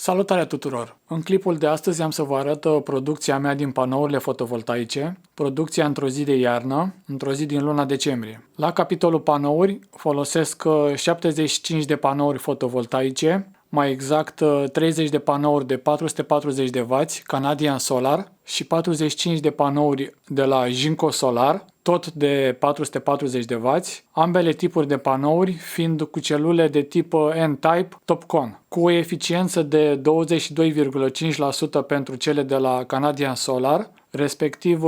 Salutare tuturor! În clipul de astăzi am să vă arăt producția mea din panourile fotovoltaice, producția într-o zi de iarnă, într-o zi din luna decembrie. La capitolul panouri folosesc 75 de panouri fotovoltaice, mai exact 30 de panouri de 440 de W Canadian Solar și 45 de panouri de la Jinko Solar, tot de 440 de W, ambele tipuri de panouri fiind cu celule de tip N-Type TOPCon, cu o eficiență de 22,5% pentru cele de la Canadian Solar, respectiv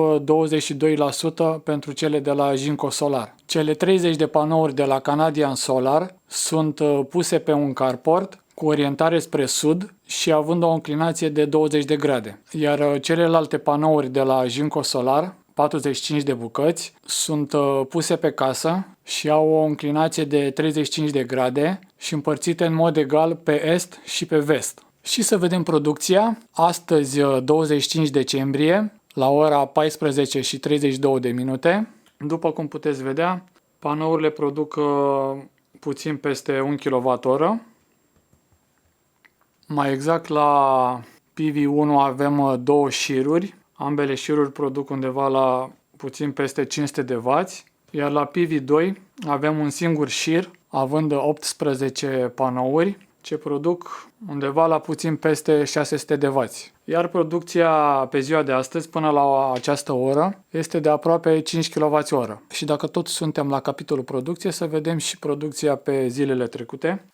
22% pentru cele de la Jinko Solar. Cele 30 de panouri de la Canadian Solar sunt puse pe un carport cu orientare spre sud și având o înclinație de 20 de grade, iar celelalte panouri de la Jinko Solar, 45 de bucăți, sunt puse pe casă și au o înclinație de 35 de grade și împărțite în mod egal pe est și pe vest. Și să vedem producția. Astăzi, 25 decembrie, la ora 14 și 32 de minute. După cum puteți vedea, panourile produc puțin peste 1 kWh. Mai exact, la PV1 avem două șiruri. Ambele șiruri produc undeva la puțin peste 500 de W, iar la PV2 avem un singur șir, având 18 panouri, ce produc undeva la puțin peste 600 de W. Iar producția pe ziua de astăzi, până la această oră, este de aproape 5 kWh. Și dacă tot suntem la capitolul producție, să vedem și producția pe zilele trecute.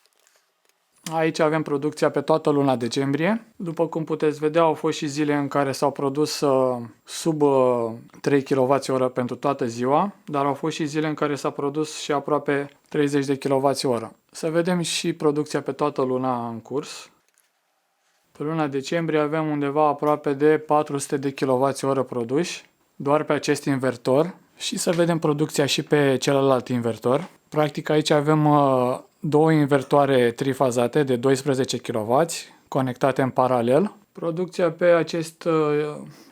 Aici avem producția pe toată luna decembrie. După cum puteți vedea, au fost și zile în care s-au produs sub 3 kWh pentru toată ziua, dar au fost și zile în care s-a produs și aproape 30 de kWh. Să vedem și producția pe toată luna în curs. Pe luna decembrie avem undeva aproape de 400 de kWh produși, doar pe acest invertor. Și să vedem producția și pe celălalt invertor. Practic aici avem două invertoare trifazate de 12 kW conectate în paralel. Producția pe acest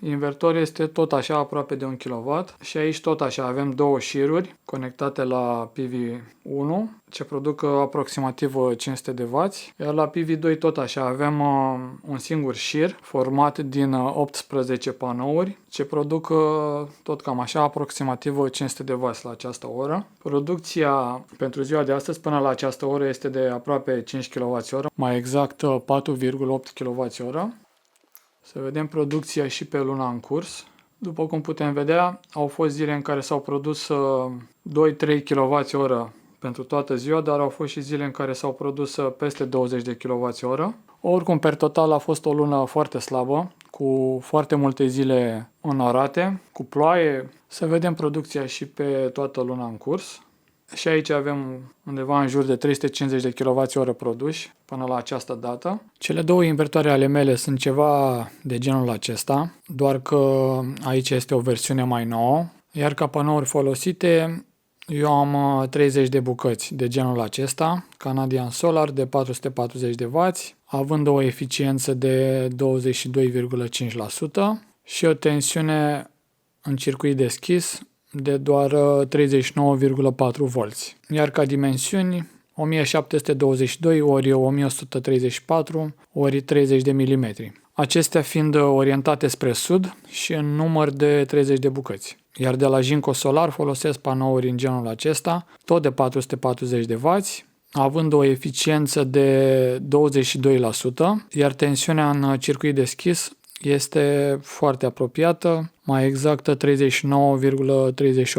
invertor este tot așa, aproape de 1 kW și aici tot așa avem două șiruri conectate la PV1 ce produc aproximativ 500 de W, iar la PV2 tot așa avem un singur șir format din 18 panouri ce produc tot cam așa aproximativ 500 de W la această oră. Producția pentru ziua de astăzi până la această oră este de aproape 5 kWh, mai exact 4,8 kWh. Să vedem producția și pe luna în curs. După cum putem vedea, au fost zile în care s-au produs 2-3 kWh pentru toată ziua, dar au fost și zile în care s-au produs peste 20 de kWh. Oricum, per total a fost o lună foarte slabă, cu foarte multe zile înorate, cu ploaie. Să vedem producția și pe toată luna în curs. Și aici avem undeva în jur de 350 de kWh produși până la această dată. Cele două invertoare ale mele sunt ceva de genul acesta, doar că aici este o versiune mai nouă, iar ca panouri folosite eu am 30 de bucăți de genul acesta, Canadian Solar de 440 de W, având o eficiență de 22,5% și o tensiune în circuit deschis de doar 39,4 V. Iar ca dimensiuni 1722 ori 1134 ori 30 de mm. Acestea fiind orientate spre sud și în număr de 30 de bucăți. Iar de la Jinko Solar folosesc panouri în genul acesta, tot de 440 de W, având o eficiență de 22%, iar tensiunea în circuit deschis este foarte apropiată, mai exactă 39,38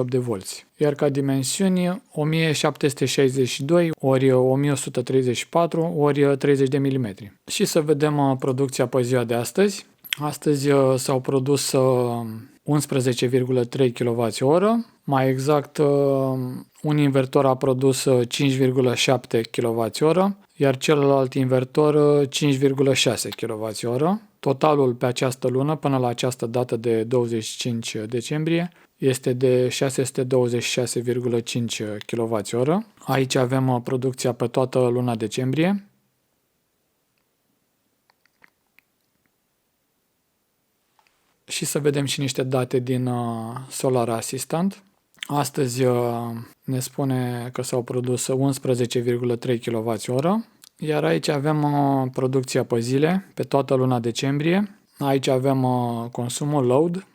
de volți. Iar ca dimensiuni 1762 ori 1134 ori 30 de mm. Și să vedem producția pe ziua de astăzi. Astăzi s-au produs 11,3 kWh, mai exact un invertor a produs 5,7 kWh, iar celălalt invertor 5,6 kWh. Totalul pe această lună, până la această dată de 25 decembrie, este de 626,5 kWh. Aici avem producția pe toată luna decembrie. Și să vedem și niște date din Solar Assistant. Astăzi ne spune că s-au produs 11,3 kWh, Iar aici avem producția pe zile, pe toată luna decembrie. Aici avem consumul load,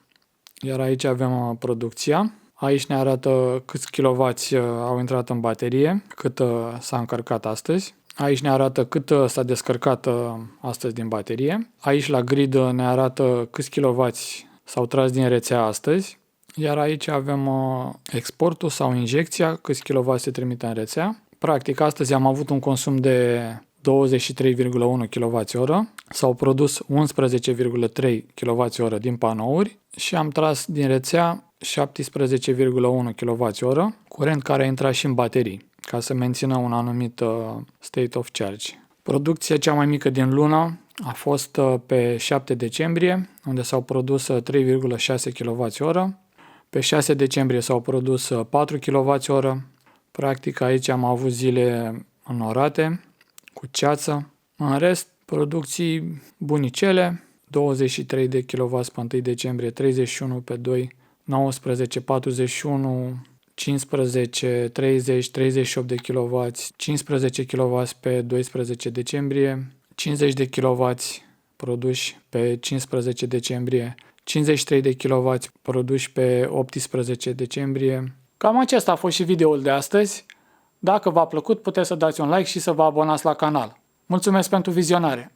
iar aici avem producția. Aici ne arată câți kilowați au intrat în baterie, cât s-a încărcat astăzi. Aici ne arată cât s-a descărcat astăzi din baterie. Aici la grid ne arată câți kilowați s-au tras din rețea astăzi. Iar aici avem exportul sau injecția, câți kilowați se trimite în rețea. Practic, astăzi am avut un consum de 23,1 kWh, s-au produs 11,3 kWh din panouri și am tras din rețea 17,1 kWh, curent care a intrat și în baterii, ca să mențină un anumit state of charge. Producția cea mai mică din lună a fost pe 7 decembrie, unde s-au produs 3,6 kWh. Pe 6 decembrie s-au produs 4 kWh. Practic aici am avut zile înorate, cu ceață. În rest, producții bunicele, 23 de kW pe 1 decembrie, 31 pe 2, 19, 41, 15, 30, 38 de kW, 15 kW pe 12 decembrie, 50 de kW produși pe 15 decembrie, 53 de kW produși pe 18 decembrie. Cam acesta a fost și videoul de astăzi. Dacă v-a plăcut, puteți să dați un like și să vă abonați la canal. Mulțumesc pentru vizionare!